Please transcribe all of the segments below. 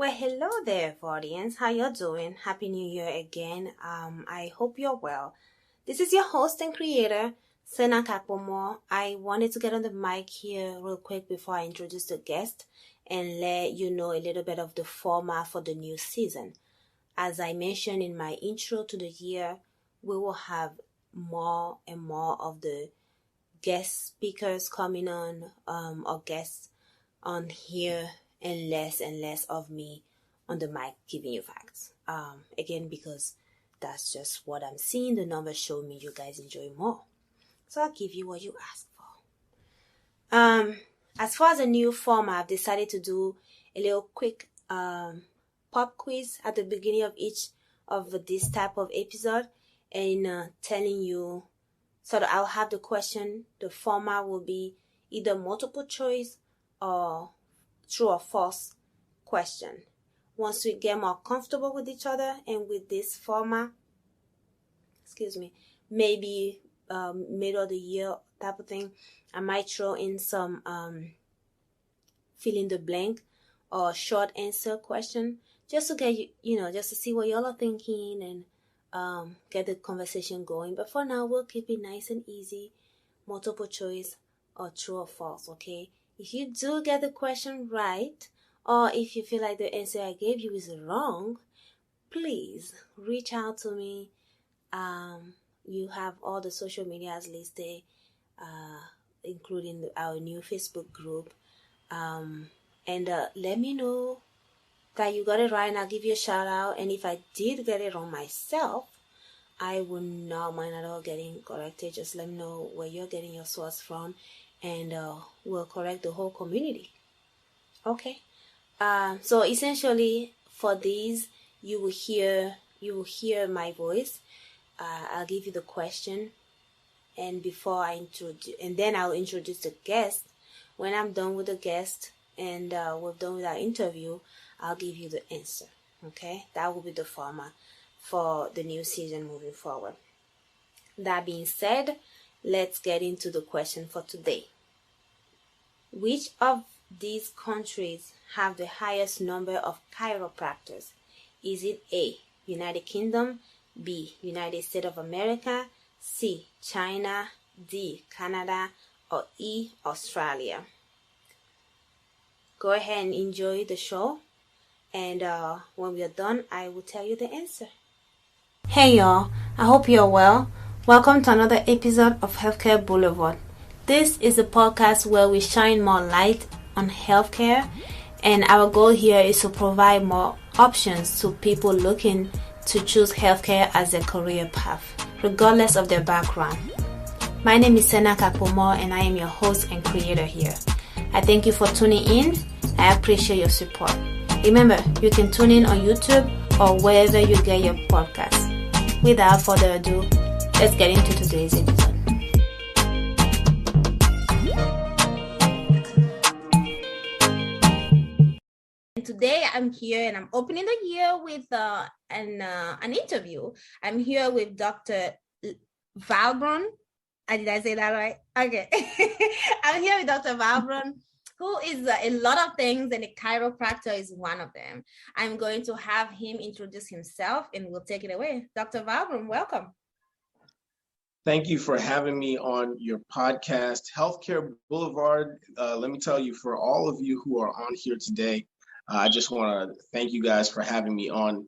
Well, hello there, audience. How you doing? Happy New Year again. I hope you're well. This is your host and creator, Sena Kakpomo. I wanted to get on the mic here real quick before I introduce the guest and let you know a little bit of the format for the new season. As I mentioned in my intro to the year, we will have more and more of the guest speakers coming on, or guests on here, and less of me on the mic giving you facts. Again, because that's just what I'm seeing. The numbers show me you guys enjoy more. So I'll give you what you asked for. As far as a new format, I've decided to do a little quick pop quiz at the beginning of each of this type of episode, and telling you, so that I'll have the question. The format will be either multiple choice or true or false question. Once we get more comfortable with each other and with this format, maybe middle of the year type of thing, I might throw in some fill in the blank or short answer question, just to get just to see what y'all are thinking and get the conversation going. But for now, we'll keep it nice and easy, multiple choice or true or false, okay? If you do get the question right, or if you feel like the answer I gave you is wrong, please reach out to me. You have all the social medias listed, including our new Facebook group. And let me know that you got it right, and I'll give you a shout out. And if I did get it wrong myself, I would not mind at all getting corrected. Just let me know where you're getting your source from, and we'll correct the whole community. Okay. So essentially, for these, you will hear my voice. I'll give you the question, and then I'll introduce the guest. When I'm done with the guest and we're done with our interview, I'll give you the answer. Okay, that will be the format for the new season moving forward. That being said, let's get into the question for today. Which of these countries have the highest number of chiropractors? Is it A, United Kingdom, B, United States of America, C, China, D, Canada, or E, Australia? Go ahead and enjoy the show, and when we are done, I will tell you the answer. Hey y'all, I hope you're well. Welcome to another episode of Healthcare Boulevard. This is a podcast where we shine more light on healthcare, and our goal here is to provide more options to people looking to choose healthcare as a career path, regardless of their background. My name is Sena Kakpomo, and I am your host and creator here. I thank you for tuning in. I appreciate your support. Remember, you can tune in on YouTube or wherever you get your podcasts. Without further ado, let's get into today's episode. And today I'm here and I'm opening the year with an interview. I'm here with Dr. Valbrun. Did I say that right? Okay. I'm here with Dr. Valbrun, who is a lot of things, and a chiropractor is one of them. I'm going to have him introduce himself, and we'll take it away. Dr. Valbrun, welcome. Thank you for having me on your podcast, Healthcare Boulevard. Let me tell you, for all of you who are on here today, I just want to thank you guys for having me on,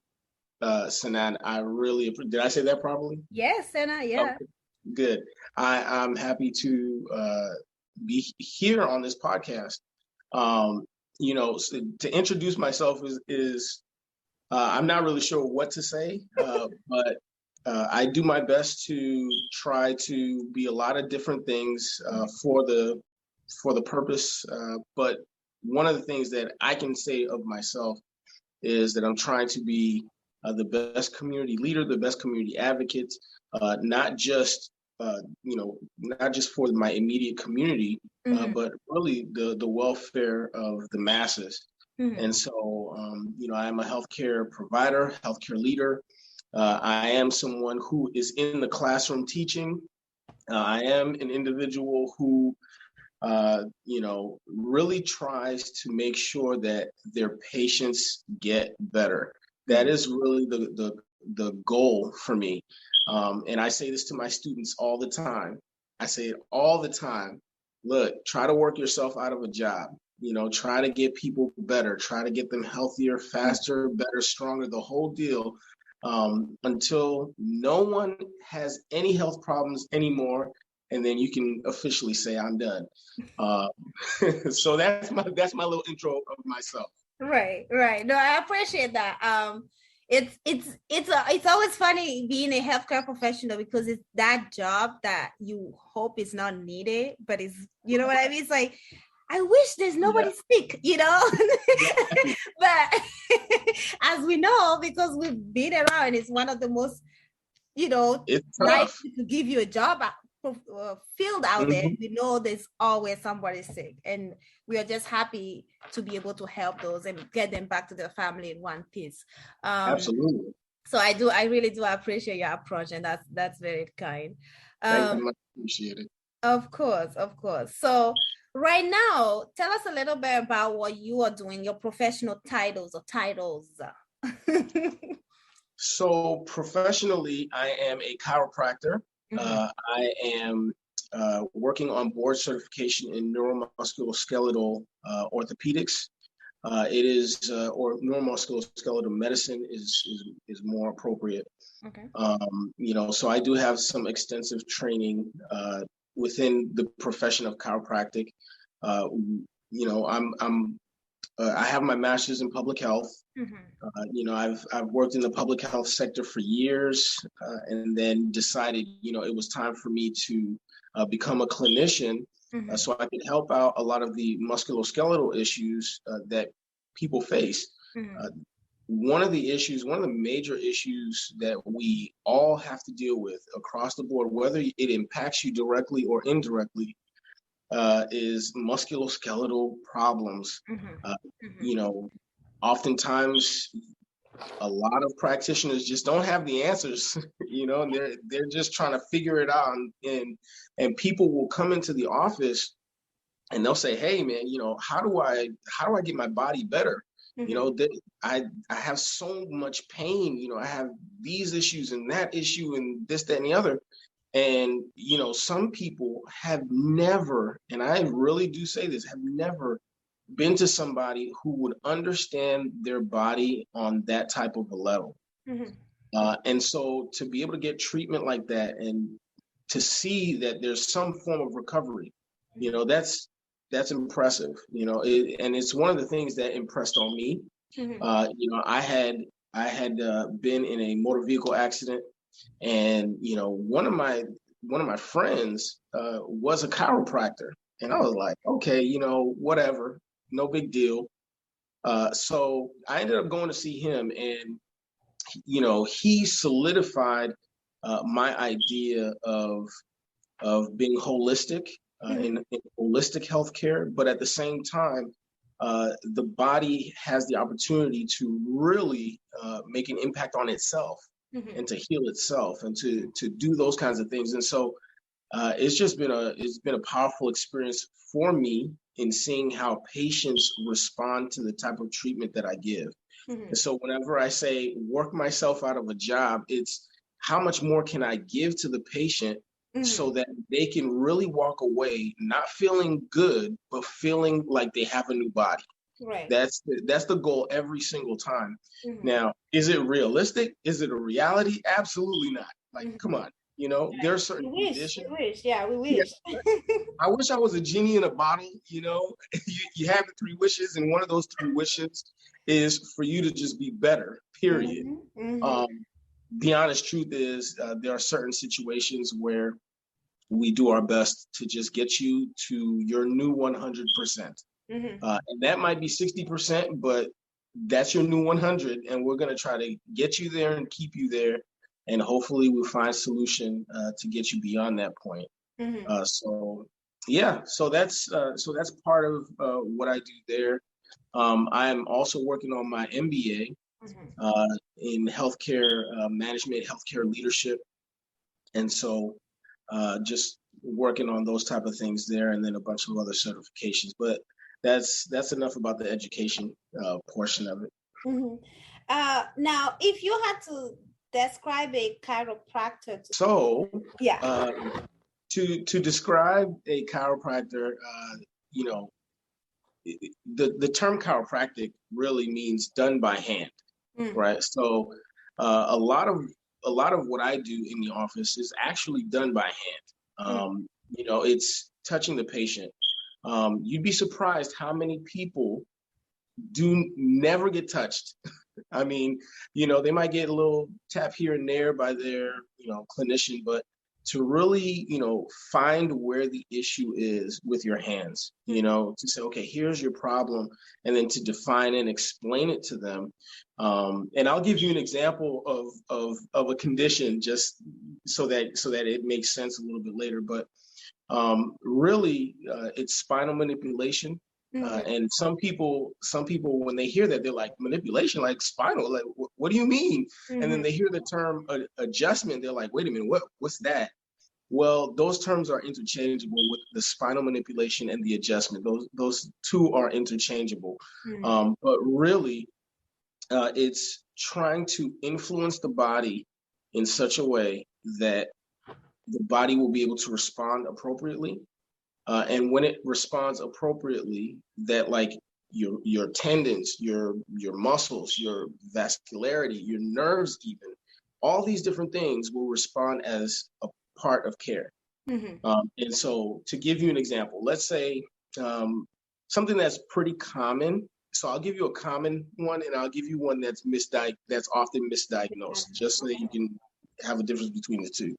Sanan. I really appreciate. Did I say that properly? Yes, Sena, yeah. Okay, good. I'm happy to be here on this podcast. To introduce myself is I'm not really sure what to say, but I do my best to try to be a lot of different things for the purpose. But one of the things that I can say of myself is that I'm trying to be the best community leader, the best community advocate, not just for my immediate community, but really the welfare of the masses. Mm-hmm. And so, I am a healthcare provider, healthcare leader. I am someone who is in the classroom teaching. I am an individual who really tries to make sure that their patients get better. That is really the goal for me. And I say this to my students all the time. I say it all the time. Look, try to work yourself out of a job. Try to get people better. Try to get them healthier, faster, better, stronger, the whole deal, until no one has any health problems anymore. And then you can officially say, I'm done. So that's my little intro of myself. Right. No, I appreciate that. It's always funny being a healthcare professional, because it's that job that you hope is not needed, but it's, you know what I mean? It's like, I wish there's nobody sick, but as we know, because we've been around, it's one of the most, nice to give you a job field out there. We know there's always somebody sick, and we are just happy to be able to help those and get them back to their family in one piece. Absolutely. So I really do appreciate your approach, and that's very kind. Thank you much. Appreciate it. Of course. So right now, tell us a little bit about what you are doing, your professional titles. So professionally, I am a chiropractor. I am working on board certification in neuromusculoskeletal orthopedics. It is, or neuromusculoskeletal medicine is more appropriate. Okay. So I do have some extensive training within the profession of chiropractic. I have my master's in public health. I've worked in the public health sector for years, and then decided, it was time for me to become a clinician, so I could help out a lot of the musculoskeletal issues that people face. One of the major issues that we all have to deal with across the board, whether it impacts you directly or indirectly, is musculoskeletal problems. Oftentimes a lot of practitioners just don't have the answers, and they're just trying to figure it out. And people will come into the office and they'll say, hey man, how do I get my body better? I have so much pain, I have these issues and that issue and this, that, and the other. And, some people have never, and I really do say this, have never been to somebody who would understand their body on that type of a level. And so to be able to get treatment like that and to see that there's some form of recovery, that's impressive, and it's one of the things that impressed on me. I had been in a motor vehicle accident, and one of my friends was a chiropractor, and I was like, okay, whatever, no big deal. So I ended up going to see him, and he solidified my idea of being holistic, in holistic healthcare, but at the same time, the body has the opportunity to really make an impact on itself and to heal itself and to do those kinds of things. And so it's been a powerful experience for me in seeing how patients respond to the type of treatment that I give. And so whenever I say work myself out of a job, it's how much more can I give to the patient so that they can really walk away not feeling good, but feeling like they have a new body. Right. That's the goal every single time. Now, is it realistic? Is it a reality? Absolutely not. Like, come on. There are certain conditions. We wish. Yeah, we wish. Yeah. I wish I was a genie in a bottle. You have the 3 wishes, and one of those 3 wishes is for you to just be better, period. The honest truth is there are certain situations where we do our best to just get you to your new 100%. And that might be 60%, but that's your new 100. And we're going to try to get you there and keep you there. And hopefully we'll find a solution to get you beyond that point. So that's part of what I do there. I am also working on my MBA in healthcare management, healthcare leadership. And so just working on those type of things there, and then a bunch of other certifications. But that's enough about the education portion of it. Mm-hmm. Now, if you had to describe a chiropractor, to describe a chiropractor, the term chiropractic really means done by hand, right? So a lot of what I do in the office is actually done by hand. It's touching the patient. You'd be surprised how many people do never get touched. I mean, they might get a little tap here and there by their, clinician, but to really, find where the issue is with your hands, to say, okay, here's your problem, and then to define and explain it to them. And I'll give you an example of a condition just so that it makes sense a little bit later. But really, it's spinal manipulation. And some people, when they hear that, they're like, manipulation, like spinal, like, what do you mean? And then they hear the term adjustment. They're like, wait a minute, what's that? Well, those terms are interchangeable with the spinal manipulation and the adjustment. Those two are interchangeable. But really, it's trying to influence the body in such a way that the body will be able to respond appropriately. And when it responds appropriately, that like your tendons, your muscles, your vascularity, your nerves, even all these different things will respond as a part of care. And so to give you an example, let's say something that's pretty common. So I'll give you a common one, and I'll give you one that's often misdiagnosed, just so that you can have a difference between the two.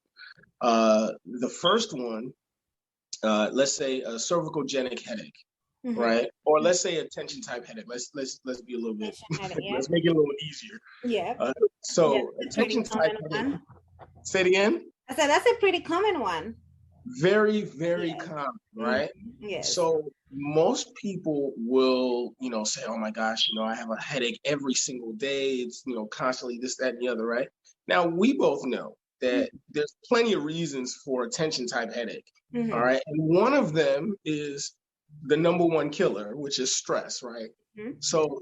The first one, let's say a cervicogenic headache, right? Or let's say a tension type headache. Let's be a little bit, let's make it a little easier. Yeah. Tension type headache. Say it again. I said that's a pretty common one. Very, very common, right? Yes. So most people will, say, oh my gosh, I have a headache every single day. It's, constantly this, that, and the other, right? Now, we both know that there's plenty of reasons for a tension type headache. All right. And one of them is the number one killer, which is stress, right? So,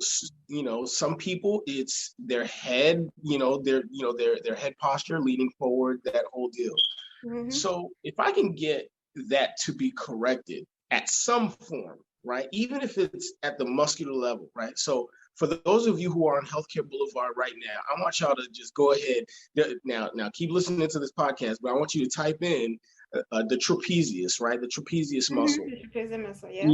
some people, it's their head, their head posture, leaning forward, that whole deal. So if I can get that to be corrected at some form, right? Even if it's at the muscular level, right? So for those of you who are on Healthcare Boulevard right now, I want y'all to just go ahead. Now keep listening to this podcast, but I want you to type in the trapezius, right? The trapezius muscle. The trapezius muscle, yeah.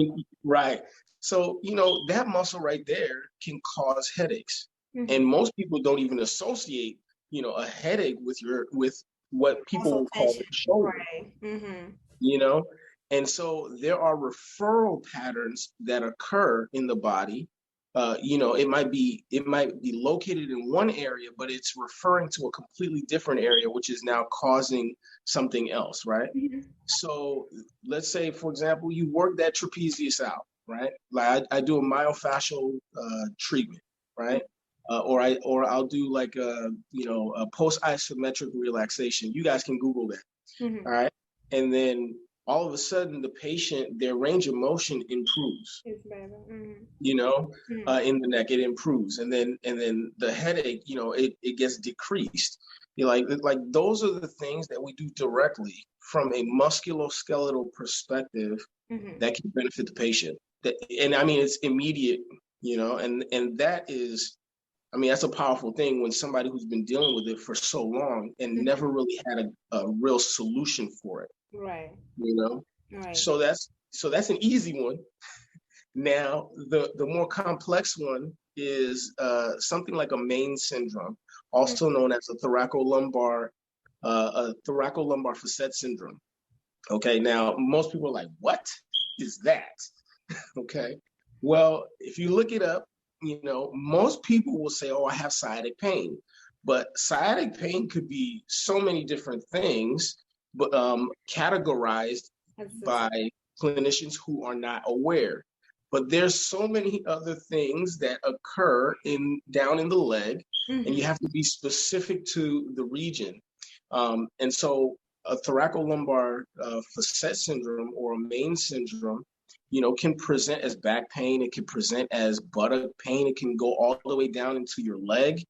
Right. So, that muscle right there can cause headaches. And most people don't even associate, a headache with what people call the shoulder. Right. And so there are referral patterns that occur in the body. It might be located in one area, but it's referring to a completely different area, which is now causing something else, right? So let's say, for example, you work that trapezius out, right? Like I do a myofascial treatment, right? Or I'll do like a post isometric relaxation. You guys can Google that, all right? And then all of a sudden, the patient, their range of motion improves. It's better. In the neck, it improves, and then the headache, it gets decreased. Like those are the things that we do directly from a musculoskeletal perspective that can benefit the patient. And I mean, it's immediate, and that is, I mean, that's a powerful thing when somebody who's been dealing with it for so long and never really had a real solution for it. Right. Right. So that's an easy one. Now, the more complex one is something like a Main syndrome, also known as a thoracolumbar facet syndrome. Okay. Now, most people are like, what is that? Okay. Well, if you look it up, most people will say, oh, I have sciatic pain. But sciatic pain could be so many different things, but categorized by clinicians who are not aware. But there's so many other things that occur down in the leg, and you have to be specific to the region. And so a thoracolumbar facet syndrome or a Main syndrome, can present as back pain. It can present as buttock pain. It can go all the way down into your leg.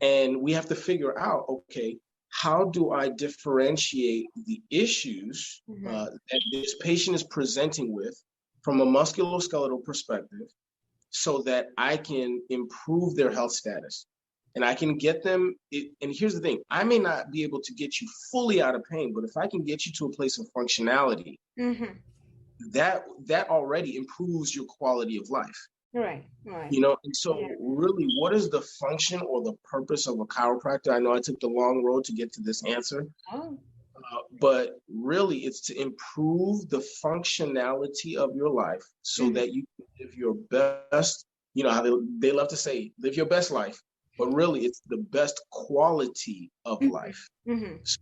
And we have to figure out, okay, how do I differentiate the issues that this patient is presenting with from a musculoskeletal perspective so that I can improve their health status? And I can get them, and here's the thing, I may not be able to get you fully out of pain, but if I can get you to a place of functionality, that already improves your quality of life. Right. And so really, what is the function or the purpose of a chiropractor? I know I took the long road to get to this answer, but really it's to improve the functionality of your life so that you can live your best, how they love to say, live your best life, but really it's the best quality of life. So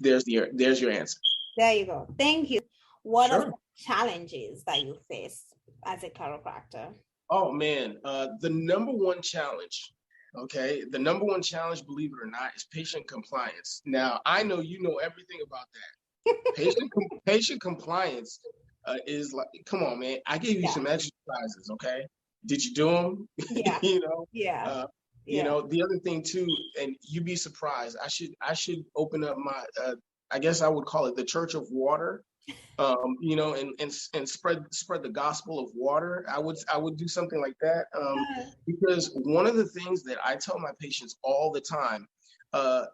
there's your answer. There you go. Thank you. What Sure. are the challenges that you face as a chiropractor? Oh man, the number one challenge, believe it or not, is patient compliance. Now, I know you know everything about that. Patient compliance is like, come on, man. I gave you some exercises, okay? Did you do them? Yeah. The other thing too, and you'd be surprised. I should open up my, I guess I would call it the Church of Water. And spread the gospel of water. I would do something like that, because one of the things that I tell my patients all the time, how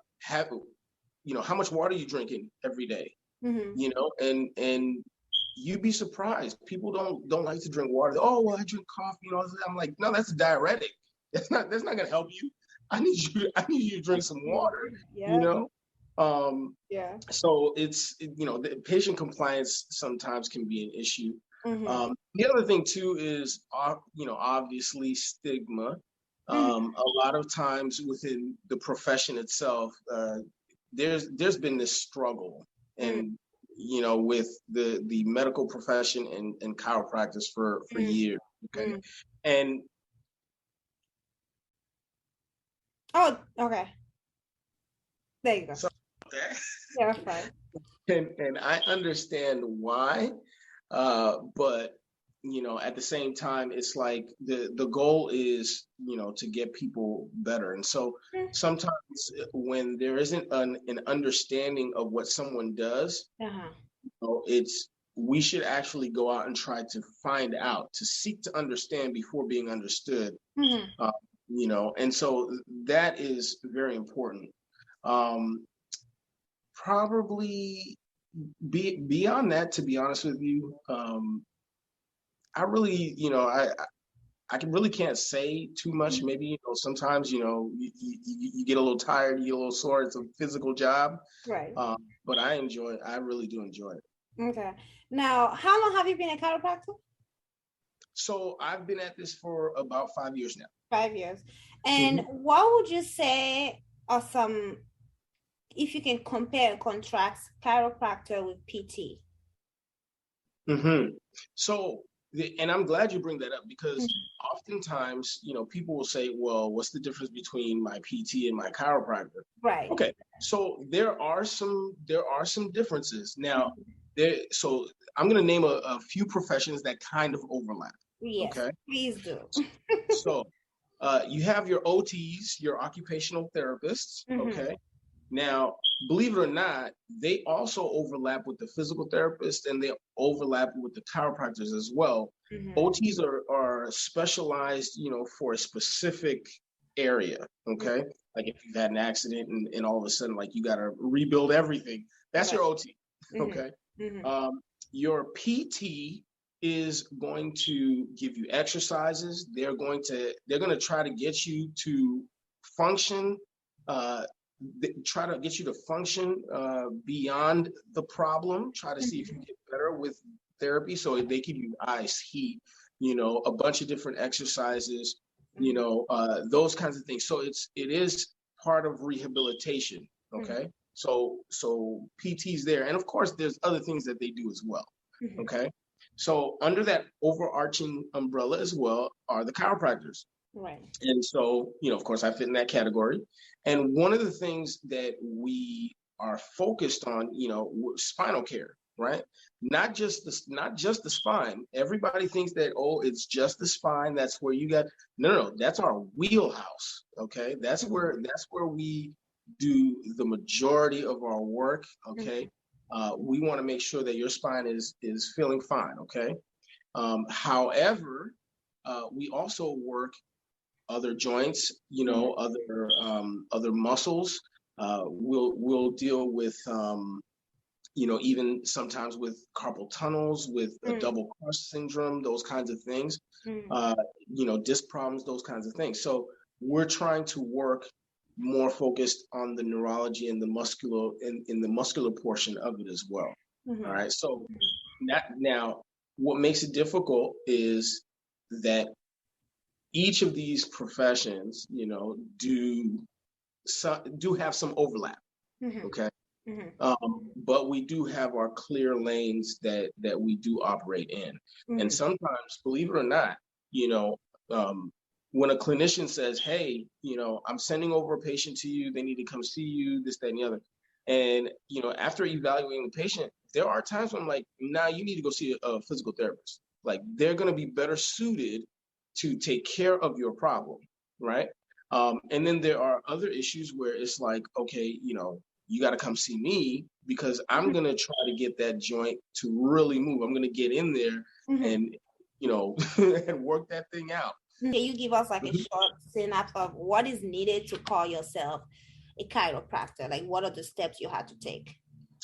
much water are you drinking every day? And you'd be surprised. People don't like to drink water. Oh, well, I drink coffee. I'm like, no, that's a diuretic. That's not going to help you. I need you to drink some water. So it's, the patient compliance sometimes can be an issue. The other thing too is, obviously stigma. A lot of times within the profession itself, there's been this struggle and, with the medical profession and chiropractors for years. Okay. And. Oh, okay. There you go. So, yeah, fine. And I understand why, but at the same time, it's like the goal is to get people better, and so sometimes when there isn't an understanding of what someone does, we should actually go out and try to find out, to seek to understand before being understood, and so that is very important. Probably beyond that, to be honest with you, I really, I really can't say too much. Maybe, sometimes, you get a little tired, you get a little sore. It's a physical job. Right. But I really do enjoy it. Okay. Now, how long have you been a chiropractor? So I've been at this for about 5 years now. 5 years. And what would you say are some, if you can compare and contrast chiropractor with PT? So, and I'm glad you bring that up, because oftentimes, people will say, well, what's the difference between my PT and my chiropractor? Right. Okay. So there are some differences. Now, so I'm going to name a few professions that kind of overlap. Yes, okay. Please do. So you have your OTs, your occupational therapists. Okay. Now, believe it or not, they also overlap with the physical therapist, and they overlap with the chiropractors as well. OTs are specialized, for a specific area. Okay. Like if you've had an accident and all of a sudden, like you got to rebuild everything, that's your OT. Okay. Your PT is going to give you exercises. They're going to try to get you to function, beyond the problem, try to see if you get better with therapy. So they give you ice, heat, a bunch of different exercises, those kinds of things. So it is part of rehabilitation. Okay. So PT's there. And of course there's other things that they do as well. Okay. So under that overarching umbrella as well are the chiropractors. Right. And so, of course I fit in that category. And one of the things that we are focused on, spinal care, right? Not just the spine. Everybody thinks that, oh, it's just the spine. That's where you got, no, that's our wheelhouse. Okay. That's where we do the majority of our work. Okay. We want to make sure that your spine is feeling fine. Okay. However, we also work other joints, other muscles. We'll deal with, even sometimes with carpal tunnels, with a double crush syndrome, those kinds of things, disc problems, those kinds of things. So we're trying to work more focused on the neurology and the muscular in the muscular portion of it as well. All right. So now what makes it difficult is that each of these professions, do have some overlap. Okay. But we do have our clear lanes that we do operate in. And sometimes, believe it or not, when a clinician says, hey, I'm sending over a patient to you, they need to come see you, this, that, and the other. And, after evaluating the patient, there are times when I'm like, nah, you need to go see a physical therapist. Like, they're going to be better suited to take care of your problem, right? And then there are other issues where it's like, okay, you got to come see me because I'm going to try to get that joint to really move. I'm going to get in there and, and work that thing out. Can you give us like a short synopsis of what is needed to call yourself a chiropractor? Like, what are the steps you had to take?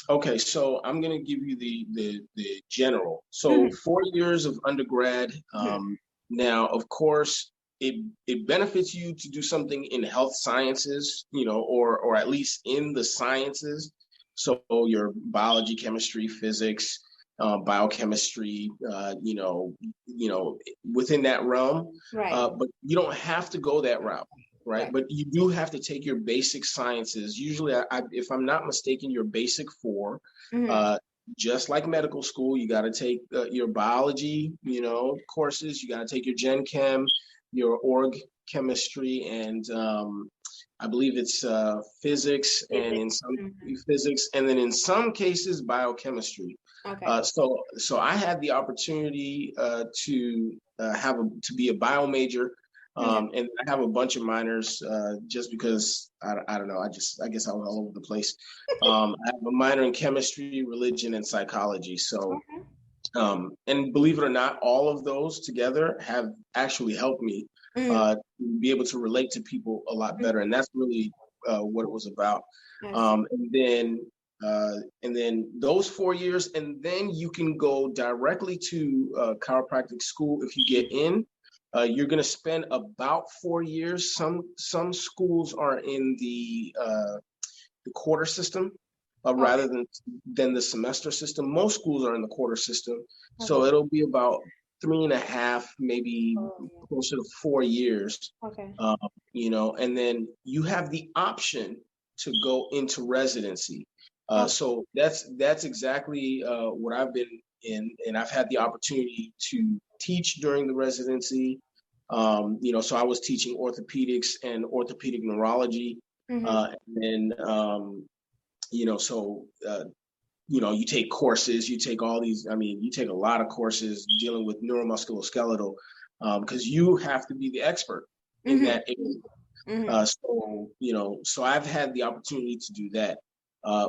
Okay, so I'm going to give you the general. So 4 years of undergrad. Now, of course, it benefits you to do something in health sciences, or at least in the sciences. So your biology, chemistry, physics, biochemistry, within that realm. Right. But you don't have to go that route, right? But you do have to take your basic sciences. Usually, if I'm not mistaken, your basic 4. Just like medical school, you got to take your biology, courses. You got to take your gen chem, your org chemistry, and I believe it's physics, and in some physics, and then in some cases biochemistry. Okay. So I had the opportunity to be a bio major, and I have a bunch of minors just because I don't know. I guess I was all over the place. I have a minor in chemistry, religion, and psychology. So, and believe it or not, all of those together have actually helped me to be able to relate to people a lot better, and that's really what it was about. And then those 4 years, and then you can go directly to chiropractic school if you get in. You're going to spend about 4 years. Some schools are in the quarter system rather than the semester system. Most schools are in the quarter system, so it'll be about 3.5, maybe closer to 4 years. Okay. And then you have the option to go into residency. So that's exactly what I've been in, and I've had the opportunity to teach during the residency. So I was teaching orthopedics and orthopedic neurology, and then you take courses, you take all these. I mean, you take a lot of courses dealing with neuromusculoskeletal, because you have to be the expert in that area. So I've had the opportunity to do that.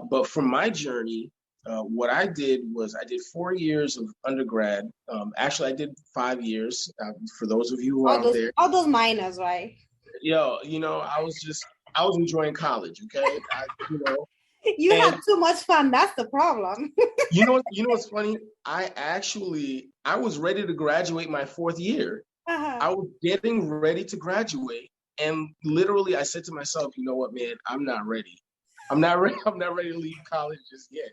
But from my journey, what I did was I did 4 years of undergrad. Actually, I did 5 years. For those of you who are out there, all those minors, right? I was enjoying college. Okay, you had too much fun. That's the problem. you know what's funny? I was ready to graduate my 4th year. I was getting ready to graduate, and literally I said to myself, you know what, man, I'm not ready. I'm not ready to leave college just yet.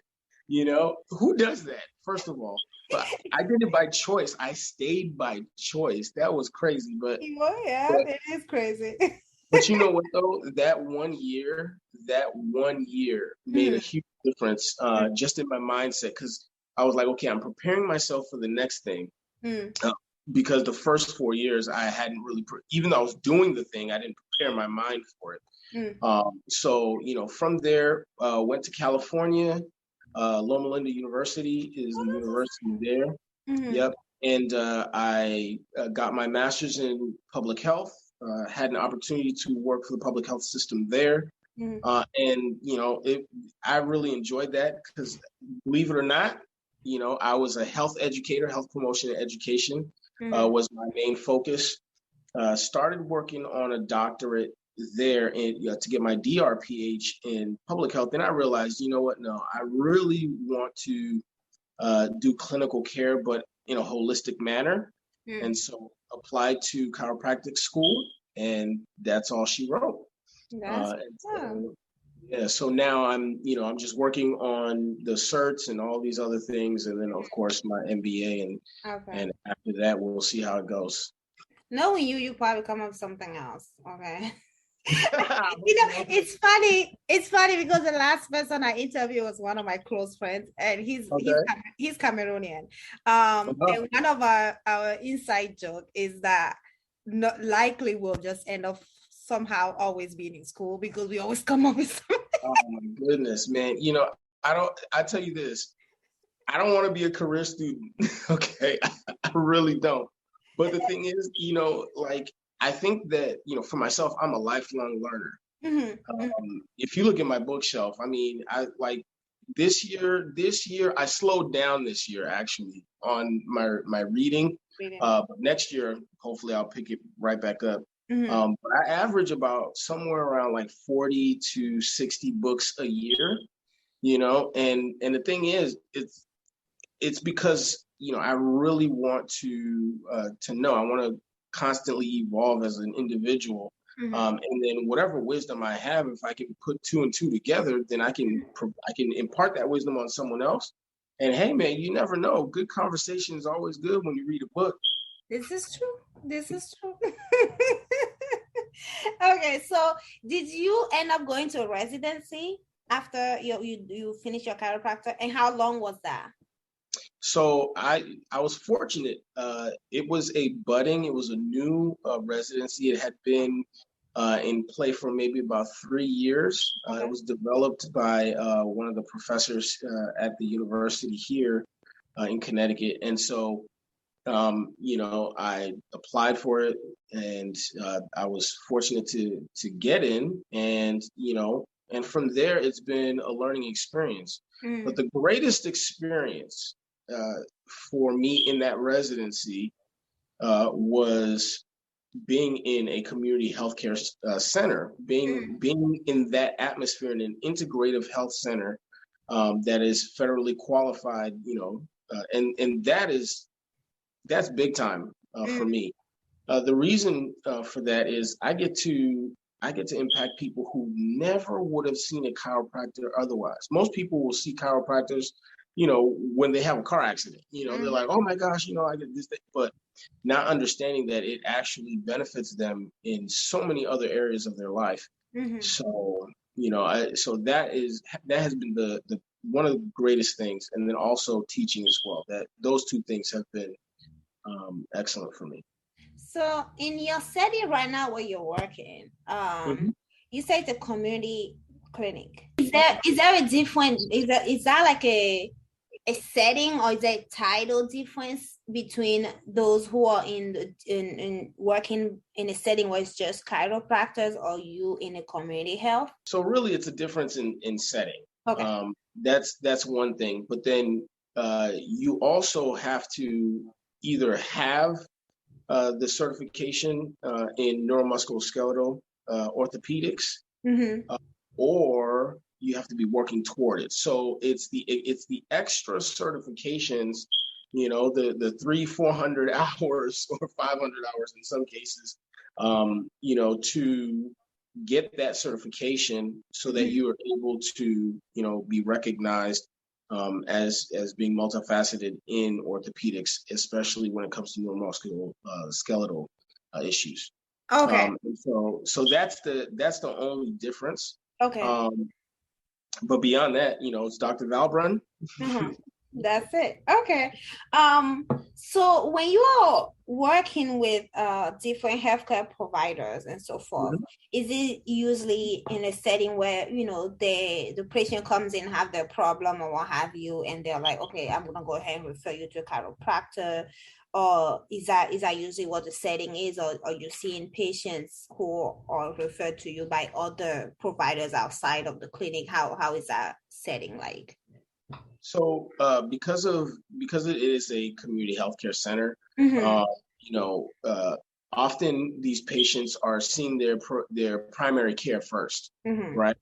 Who does that? First of all, but I did it by choice. I stayed by choice. That was crazy, but it is crazy. But you know what though? That 1 year made a huge difference just in my mindset, because I was like, okay, I'm preparing myself for the next thing. Because the first 4 years I hadn't really, even though I was doing the thing, I didn't prepare my mind for it. Mm. So, from there, went to California. Loma Linda University is the university there. Mm-hmm. Yep. And I got my master's in public health, had an opportunity to work for the public health system there. Mm-hmm. And, I really enjoyed that because, believe it or not, I was a health educator, health promotion and education was my main focus. Started working on a doctorate there to get my DRPH in public health. Then I realized, you know what? No, I really want to do clinical care, but in a holistic manner. And so applied to chiropractic school, and that's all she wrote. So now I'm just working on the certs and all these other things, and then of course my MBA, and after that we'll see how it goes. Knowing you probably come up with something else. Okay. It's funny because the last person I interviewed was one of my close friends, and he's Cameroonian. And one of our inside joke is that not likely we'll just end up somehow always being in school because we always come up with something. Oh my goodness, man. I tell you this, I don't want to be a career student. Okay. I really don't. But the thing is, I think that, for myself, I'm a lifelong learner. Mm-hmm. If you look at my bookshelf, this year, I slowed down this year, actually, on my reading. But next year, hopefully I'll pick it right back up. Mm-hmm. But I average about somewhere around 40 to 60 books a year, and the thing is, it's because, I really want to know. I want to constantly evolve as an individual. Mm-hmm. And then whatever wisdom I have, if I can put two and two together, then I can impart that wisdom on someone else. And hey, man, you never know. Good conversation is always good when you read a book. This is true. Okay, so did you end up going to a residency after you finished your chiropractor, and how long was that? So I was fortunate. It was a new residency. It had been in play for maybe about 3 years. It was developed by one of the professors at the university here in Connecticut. And so, I applied for it, and I was fortunate to get in, and from there, it's been a learning experience. Mm. But the greatest experience for me in that residency was being in a community healthcare center, being in that atmosphere in an integrative health center that is federally qualified, and that's big time for me. The reason for that is I get to impact people who never would have seen a chiropractor otherwise. Most people will see chiropractors, when they have a car accident, they're like, oh my gosh, I get this thing, but not understanding that it actually benefits them in so many other areas of their life. Mm-hmm. So, so that has been the one of the greatest things. And then also teaching as well, that those two things have been excellent for me. So in your setting right now where you're working, you say it's a community clinic. Is there a different, is that like a setting, or is there a title difference between those who are in working in a setting where it's just chiropractors, or you in a community health? So really it's a difference in setting. Okay. That's one thing, but then you also have to either have the certification in neuromusculoskeletal orthopedics, or you have to be working toward it. So it's the extra certifications, the 300-400 hours or 500 hours in some cases, to get that certification so that you are able to, be recognized as being multifaceted in orthopedics, especially when it comes to neuromusculoskeletal issues. Okay. So that's the only difference. Okay. But beyond that, it's Dr. Valbrun. That's it. Okay. So when you are working with different healthcare providers and so forth, Mhm. is it usually in a setting where, the patient comes in, have their problem or what have you, and they're like, okay, I'm gonna go ahead and refer you to a chiropractor, or is that usually what the setting is, or are you seeing patients who are referred to you by other providers outside of the clinic? How is that setting like? So because it is a community healthcare center, Mm-hmm. uh, you know, often these patients are seeing their primary care first, Mm-hmm. right?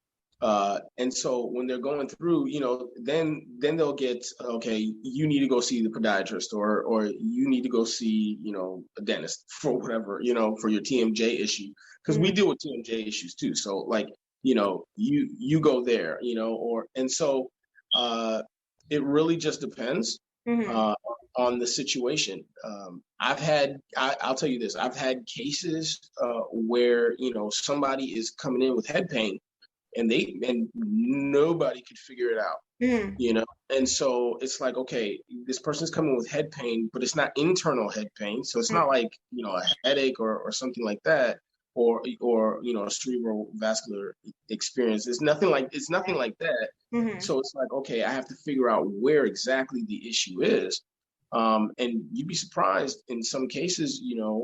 And so when they're going through, then they'll get, okay, you need to go see the podiatrist, or you need to go see, a dentist for whatever, for your TMJ issue, because we Mm-hmm. deal with TMJ issues too. So like, you go there, and so. It really just depends Mm-hmm. uh, on the situation. I'll tell you this, I've had cases where, somebody is coming in with head pain and nobody could figure it out, Mm-hmm. And so it's like, okay, this person's coming with head pain, but it's not internal head pain. So it's not like, a headache or something like that, or a cerebral vascular experience. It's nothing like that. Mm-hmm. So it's like, okay, I have to figure out where exactly the issue is. And you'd be surprised in some cases, you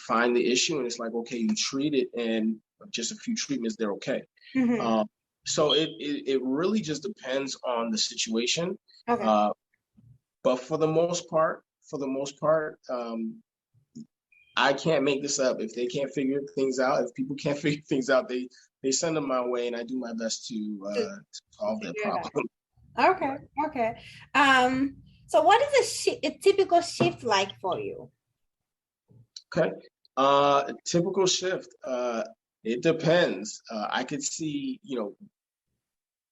find the issue and it's like, okay, you treat it, and just a few treatments, they're okay. Mm-hmm. Um, so it really just depends on the situation. Okay. Uh, but for the most part, I can't make this up. If they can't figure things out, if people can't figure things out, they send them my way, and I do my best To to solve that figure it problem. out. Okay. Okay. So what is a typical shift like for you? Okay. Typical shift. It depends. I could see,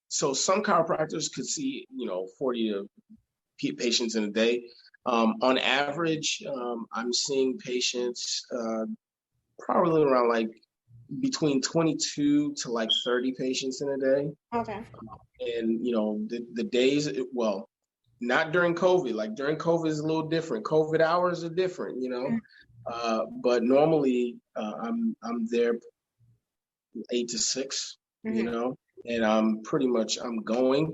so some chiropractors could see, 40 patients in a day. On average, I'm seeing patients probably around like between 22 to like 30 patients in a day. Okay. And, the days, well, not during COVID. Like during COVID is a little different. COVID hours are different, but normally I'm there 8 to 6, Mm-hmm. and I'm going.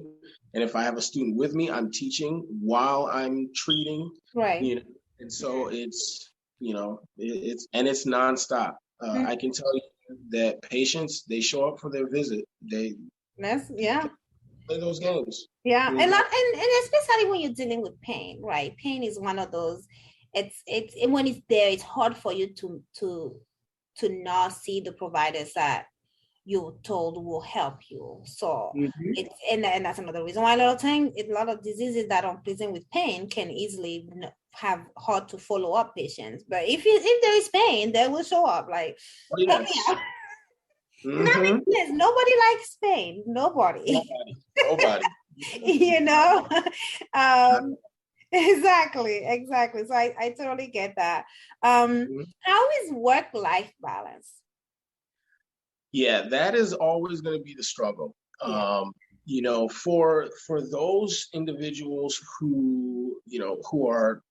And if I have a student with me, I'm teaching while I'm treating, Right. you know, and so it's nonstop. I can tell you that patients, they show up for their visit. They Yeah. play those games. Yeah. Mhm. And especially when you're dealing with pain, right? Pain is one of those, it's when it's there, it's hard for you to not see the providers that you're told will help you. So Mhm. and that's another reason why a lot of times a lot of diseases that are present with pain can easily have hard to follow up patients. But if there is pain, they will show up like, Oh, help me yes. out. That Hmm. makes sense. Nobody likes pain. Nobody. Nobody. Nobody. you know. um exactly. So I totally get that. Mhm. How is work-life balance? Yeah, that is always going to be the struggle. Yeah. For those individuals who are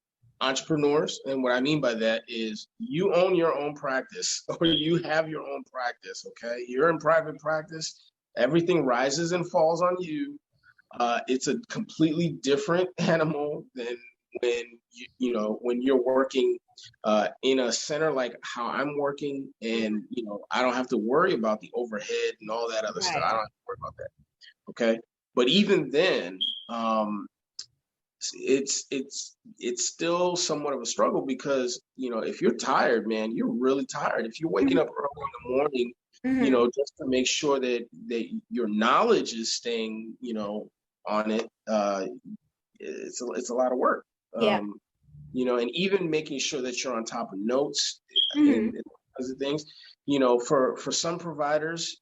entrepreneurs, and what I mean by that is you own your own practice or you have your own practice. Okay, you're in private practice. Everything rises and falls on you. It's a completely different animal than when when you're working in a center like how I'm working, and I don't have to worry about the overhead and all that other stuff. I Right. don't have to worry about that. Okay, but even then, it's still somewhat of a struggle because if you're tired, man, you're really tired. If you're waking Mhm. up early in the morning, Mhm. just to make sure that your knowledge is staying, on it, it's a lot of work. Yeah. And even making sure that you're on top of notes Mhm. and other things. For some providers,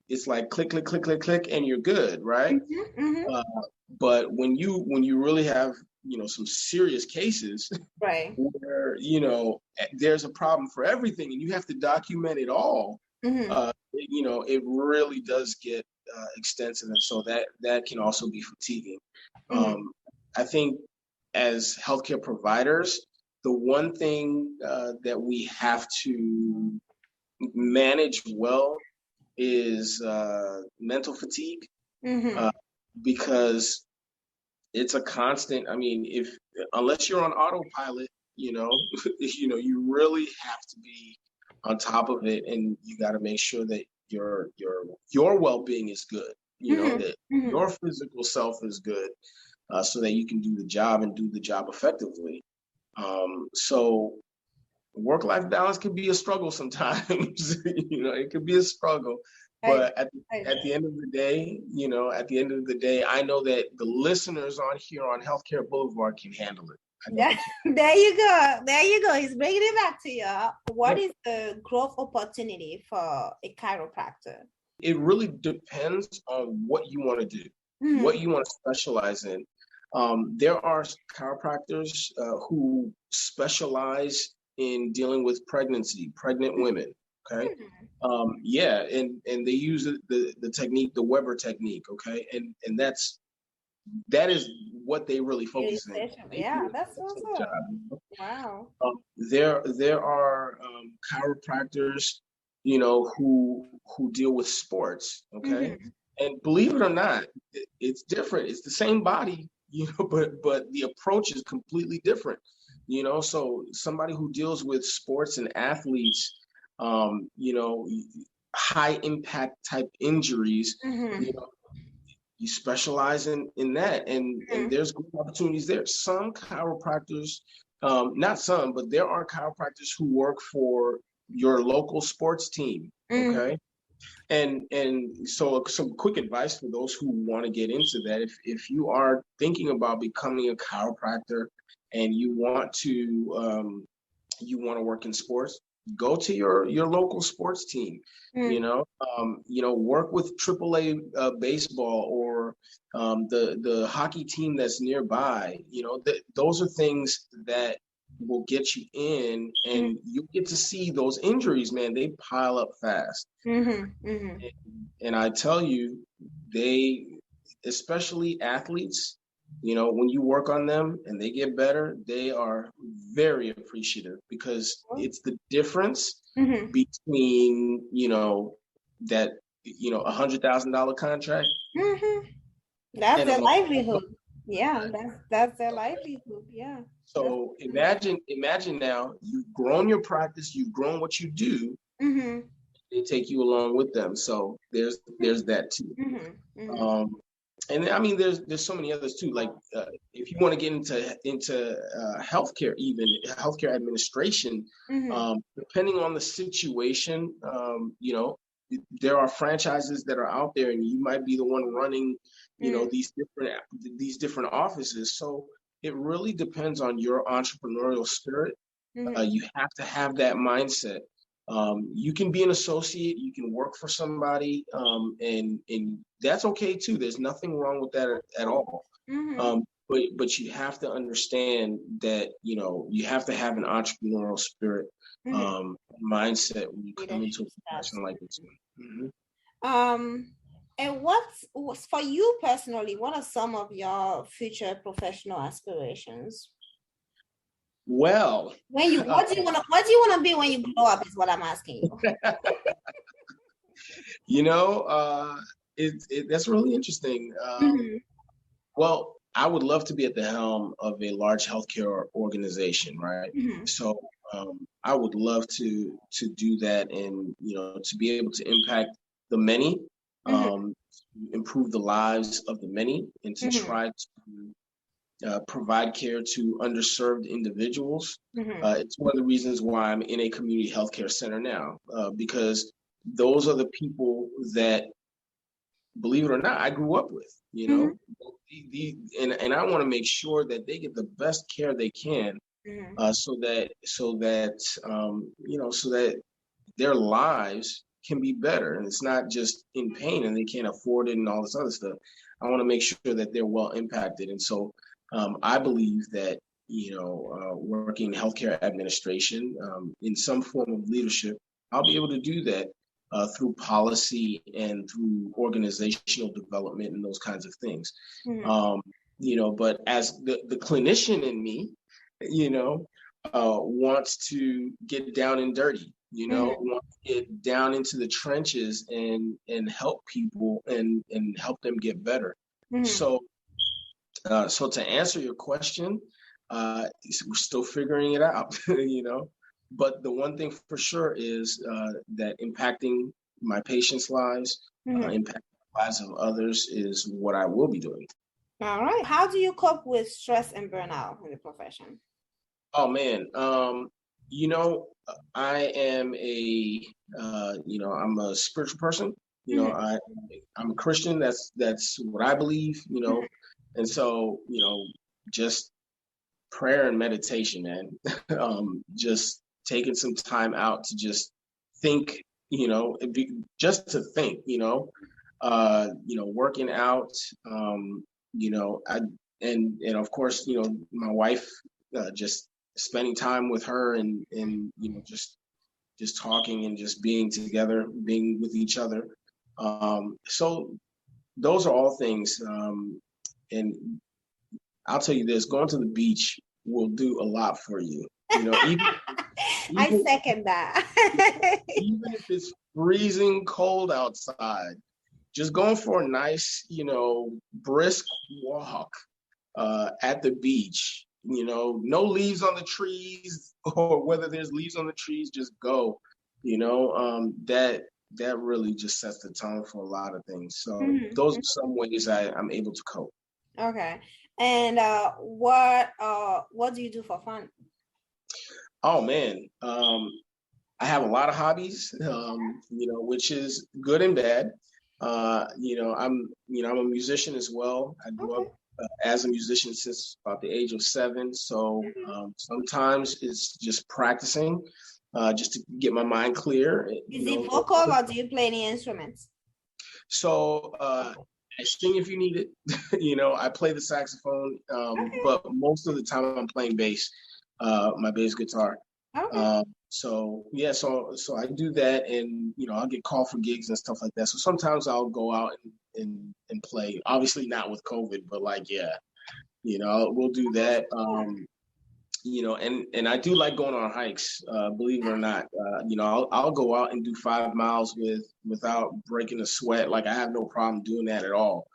it's like click, click, click, click, click, and you're good, right? Mhm. Mhm. Uh, but when you really have some serious cases Right. where there's a problem for everything and you have to document it all, Mhm. it really does get extensive, and so that can also be fatiguing. Mm-hmm. I think as healthcare providers, the one thing that we have to manage well is mental fatigue, Mm-hmm. because it's a constant. I mean, unless you're on autopilot, you really have to be on top of it, and you got to make sure that your well-being is good. Mm-hmm. That Mm-hmm. your physical self is good, so that you can do the job and do the job effectively. So work-life balance can be a struggle sometimes. It could be a struggle. I, But I, at the end of the day, I know that the listeners on here on Healthcare Boulevard can handle it. I know they can. there you go. There you go. He's bringing it back to you. What is the growth opportunity for a chiropractor? It really depends on what you want to do, Mm-hmm. what you want to specialize in. There are chiropractors who specialize in dealing with pregnant women. Okay. Mm-hmm. And they use the technique, the Weber technique. Okay. And that is what they really focus on. Yeah, that's awesome. Wow. There are chiropractors, who deal with sports. Okay. Mm-hmm. And believe it or not, it's different. It's the same body, but the approach is completely different. So somebody who deals with sports and athletes, high impact type injuries, Mm-hmm. you specialize in that, and there's good opportunities there. Some chiropractors, not some, but there are chiropractors who work for your local sports team. Okay. And so some quick advice for those who want to get into that. If you are thinking about becoming a chiropractor and you want to work in sports, go to your local sports team. Work with AAA baseball or the hockey team that's nearby. Those are things that will get you in, and you get to see those injuries, man. They pile up fast. And I tell you, especially athletes, when you work on them and they get better, they are very appreciative, because it's the difference between, that, $100,000 contract. That's their livelihood. Yeah, that's their livelihood. Yeah. So imagine now, you've grown your practice, you've grown what you do. They take you along with them. So there's that too. And I mean, there's so many others too. Like if you want to get into healthcare, even healthcare administration, depending on the situation, there are franchises that are out there, and you might be the one running, these different offices. So it really depends on your entrepreneurial spirit. You have to have that mindset. You can be an associate, you can work for somebody, and that's okay too. There's nothing wrong with that at all. But you have to understand that, you have to have an entrepreneurial spirit, mindset when you come into a profession like this one. And what's for you personally, what are some of your future professional aspirations? Well, what do you want to be when you grow up is what I'm asking you. That's really interesting. Well, I would love to be at the helm of a large healthcare organization, right? So I would love to do that, and to be able to impact the many, improve the lives of the many, and to try to provide care to underserved individuals. It's one of the reasons why I'm in a community healthcare center now, because those are the people that, believe it or not, I grew up with. And I want to make sure that they get the best care they can, so that their lives can be better, and it's not just in pain and they can't afford it and all this other stuff. I want to make sure that they're well impacted, and so I believe that working in healthcare administration, in some form of leadership, I'll be able to do that, through policy and through organizational development and those kinds of things. But as the clinician in me, wants to get down and dirty, wants to get down into the trenches and help people and help them get better. So to answer your question, we're still figuring it out, but the one thing for sure is that impacting my patients' lives, impacting the lives of others is what I will be doing. All right. How do you cope with stress and burnout in the profession? Oh man, I am I'm a spiritual person. I'm a Christian. That's what I believe. And so just prayer and meditation, man. Just taking some time out to just think. Just to think. Working out. And of course, my wife, just spending time with her and just talking and just being together, being with each other. So those are all things. And I'll tell you this, going to the beach will do a lot for you. I second that. Even if it's freezing cold outside, just going for a nice, brisk walk at the beach, no leaves on the trees, or whether there's leaves on the trees, just go, that really just sets the tone for a lot of things. So those are some ways I'm able to cope. Okay. And what do you do for fun? Oh man, I have a lot of hobbies, which is good and bad. I'm a musician as well. I grew up as a musician since about the age of 7. So sometimes it's just practicing, just to get my mind clear. Is it vocal, or do you play any instruments? So I sing if you need it. I play the saxophone, but most of the time I'm playing bass, my bass guitar. Okay. So I do that, and I'll get called for gigs and stuff like that. So sometimes I'll go out and play. Obviously not with COVID, but we'll do that. And I do like going on hikes. Believe it or not, I'll go out and do 5 miles without breaking a sweat. Like, I have no problem doing that at all.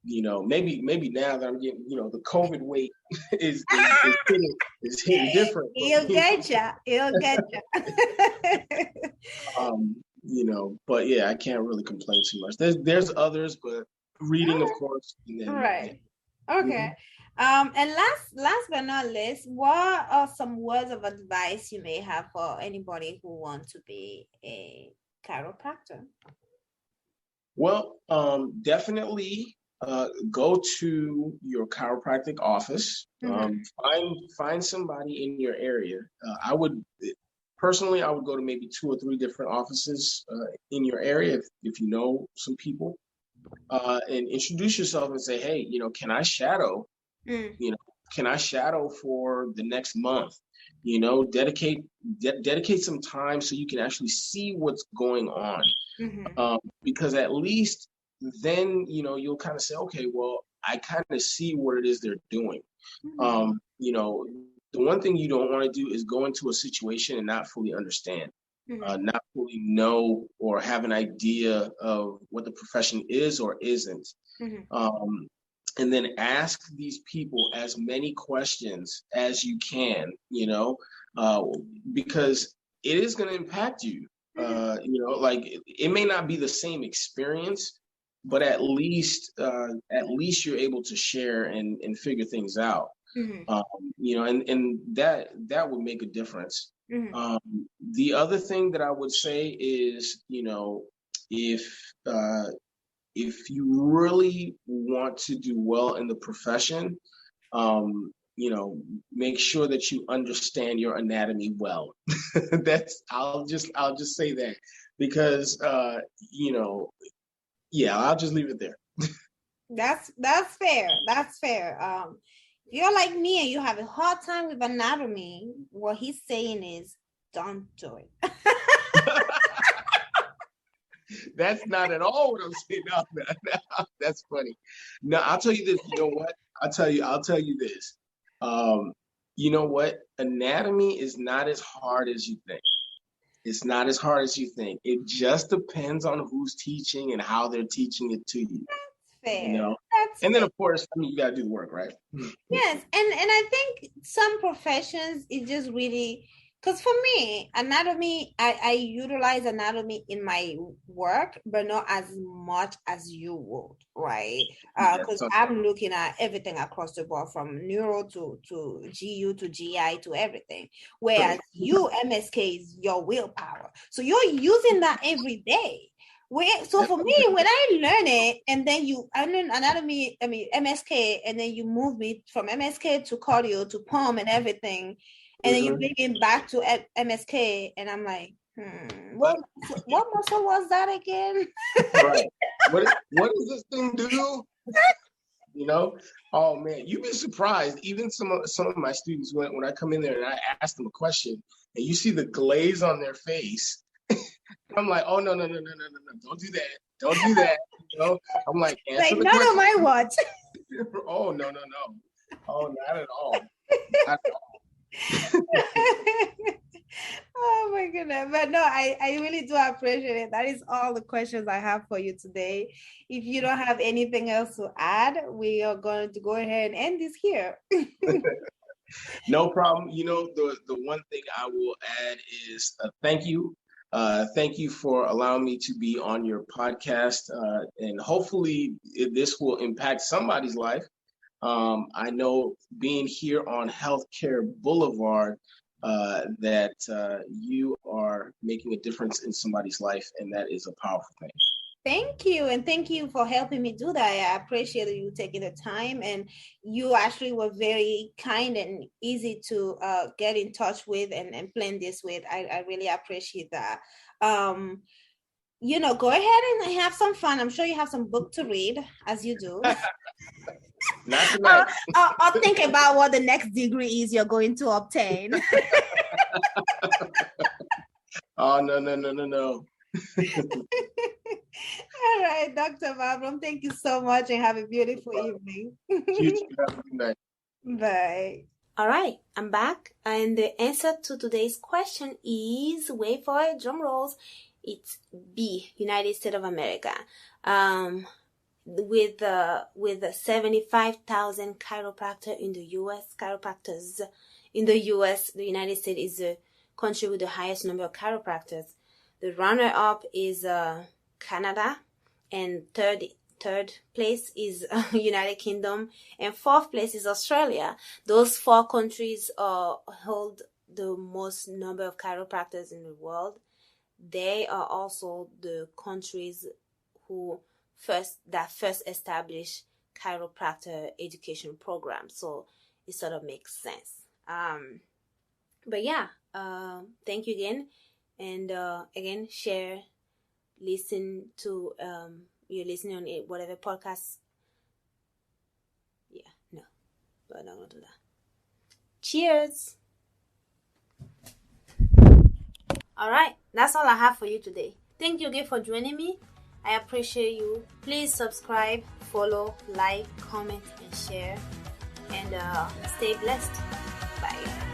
Maybe now that I'm getting, the COVID weight is hitting different. He'll get you. But yeah, I can't really complain too much. There's others, but reading, of course. And then, right. Okay. And last but not least, what are some words of advice you may have for anybody who wants to be a chiropractor? Well, definitely go to your chiropractic office. Find somebody in your area. I would go to maybe 2 or 3 different offices in your area if you know some people, and introduce yourself and say, hey, can I shadow? Can I shadow for the next month? Dedicate some time so you can actually see what's going on. Because at least then, you'll kind of say, okay, well, I kind of see what it is they're doing. The one thing you don't want to do is go into a situation and not fully understand, not fully know or have an idea of what the profession is or isn't. And then ask these people as many questions as you can, because it is going to impact you. It may not be the same experience, but at least you're able to share and figure things out. And that would make a difference. The other thing that I would say is, if you really want to do well in the profession, make sure that you understand your anatomy well. I'll just say that, because I'll just leave it there. That's fair. That's fair. You're like me and you have a hard time with anatomy. What he's saying is, don't do it. That's not at all what I'm saying. No, that's funny. No, I'll tell you this. You know what? I'll tell you this. You know what? Anatomy is not as hard as you think. It's not as hard as you think. It just depends on who's teaching and how they're teaching it to you. Fair. You know? That's and then fair. of course, I mean, you gotta do the work, right? Yes, and I think some professions is just really, because for me, anatomy, I utilize anatomy in my work, but not as much as you would, right? Because I'm looking at everything across the board, from neuro to GU to GI to everything. Whereas you, MSK, is your willpower. So you're using that every day. So for me, when I learn it, and then I learn anatomy, MSK, and then you move me from MSK to cardio to POM and everything, and then you bring it back to MSK, and I'm like, what muscle was that again? Right. What does this thing do? You know? Oh man, you'd be surprised. Even some of my students, when I come in there and I ask them a question, and you see the glaze on their face. I'm like, oh no, don't do that. Don't do that. You know? I'm like, answer the question. None of my watch. Oh no. Oh, not at all. Not at all. Oh my goodness. But no, I really do appreciate it. That is all the questions I have for you today. If you don't have anything else to add, we are going to go ahead and end this here. No problem. You know, the one thing I will add is thank you. Thank you for allowing me to be on your podcast, and hopefully this will impact somebody's life. I know being here on Healthcare Boulevard, that you are making a difference in somebody's life, and that is a powerful thing. Thank you. And thank you for helping me do that. I appreciate you taking the time, and you actually were very kind and easy to get in touch with and plan this with. I really appreciate that. You know, go ahead and have some fun. I'm sure you have some book to read, as you do. Not tonight. I'll think about what the next degree is you're going to obtain. Oh, no. All right, Dr. Valbrun, thank you so much, and have a beautiful evening. You too. Have a good night. Bye. All right, I'm back, and the answer to today's question is, wait for it, drum rolls, it's B, United States of America. With 75,000 chiropractors in the U.S., the United States is the country with the highest number of chiropractors. The runner-up is Canada, and third place is United Kingdom, and fourth place is Australia. Those four countries hold the most number of chiropractors in the world. They are also the countries who first established chiropractor education programs. So it sort of makes sense. But yeah, thank you again. And again, share, listen to, you're listening on it, whatever podcast. Yeah, no, we're not going to do that. Cheers. All right, that's all I have for you today. Thank you again for joining me. I appreciate you. Please subscribe, follow, like, comment, and share. And stay blessed. Bye.